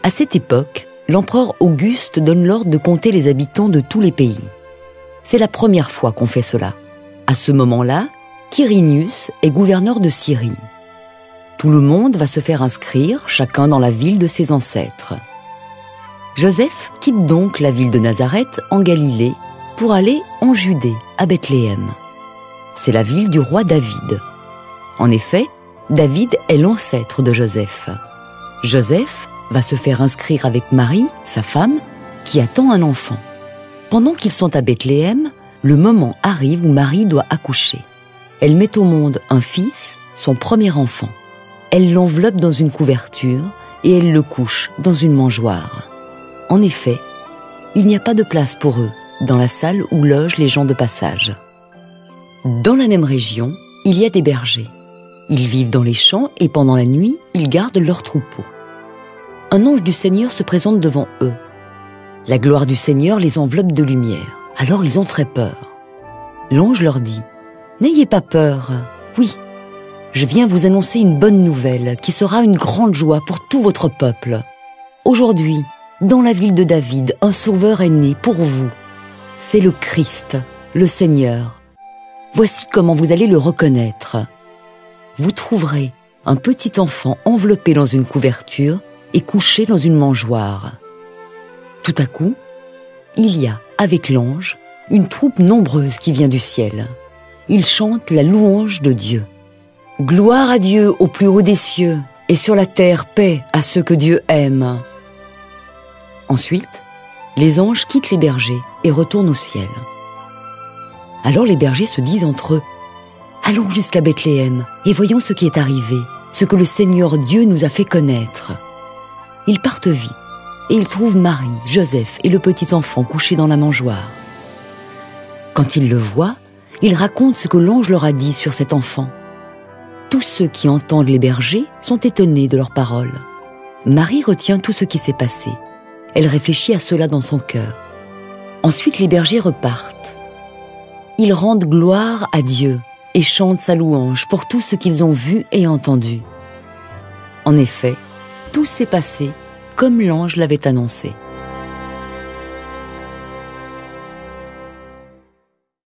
À cette époque, l'empereur Auguste donne l'ordre de compter les habitants de tous les pays. C'est la première fois qu'on fait cela. À ce moment-là, Quirinius est gouverneur de Syrie. Tout le monde va se faire inscrire, chacun dans la ville de ses ancêtres. Joseph quitte donc la ville de Nazareth en Galilée pour aller en Judée, à Bethléem. C'est la ville du roi David. En effet, David est l'ancêtre de Joseph. Joseph va se faire inscrire avec Marie, sa femme, qui attend un enfant. Pendant qu'ils sont à Bethléem, le moment arrive où Marie doit accoucher. Elle met au monde un fils, son premier enfant. Elle l'enveloppe dans une couverture et elle le couche dans une mangeoire. En effet, il n'y a pas de place pour eux dans la salle où logent les gens de passage. Dans la même région, il y a des bergers. Ils vivent dans les champs et pendant la nuit, ils gardent leurs troupeaux. Un ange du Seigneur se présente devant eux. La gloire du Seigneur les enveloppe de lumière. Alors ils ont très peur. L'ange leur dit « N'ayez pas peur. Oui, je viens vous annoncer une bonne nouvelle qui sera une grande joie pour tout votre peuple. Aujourd'hui, dans la ville de David, un sauveur est né pour vous. C'est le Christ, le Seigneur. Voici comment vous allez le reconnaître. Vous trouverez un petit enfant enveloppé dans une couverture et couché dans une mangeoire. » Tout à coup, il y a, avec l'ange, une troupe nombreuse qui vient du ciel. Ils chantent la louange de Dieu. « Gloire à Dieu au plus haut des cieux, et sur la terre paix à ceux que Dieu aime. » Ensuite, les anges quittent les bergers et retournent au ciel. Alors les bergers se disent entre eux « Allons jusqu'à Bethléem et voyons ce qui est arrivé, ce que le Seigneur Dieu nous a fait connaître. » Ils partent vite et ils trouvent Marie, Joseph et le petit enfant couchés dans la mangeoire. Quand ils le voient, ils racontent ce que l'ange leur a dit sur cet enfant. Tous ceux qui entendent les bergers sont étonnés de leurs paroles. Marie retient tout ce qui s'est passé. Elle réfléchit à cela dans son cœur. Ensuite, les bergers repartent. Ils rendent gloire à Dieu et chantent sa louange pour tout ce qu'ils ont vu et entendu. En effet, tout s'est passé comme l'ange l'avait annoncé.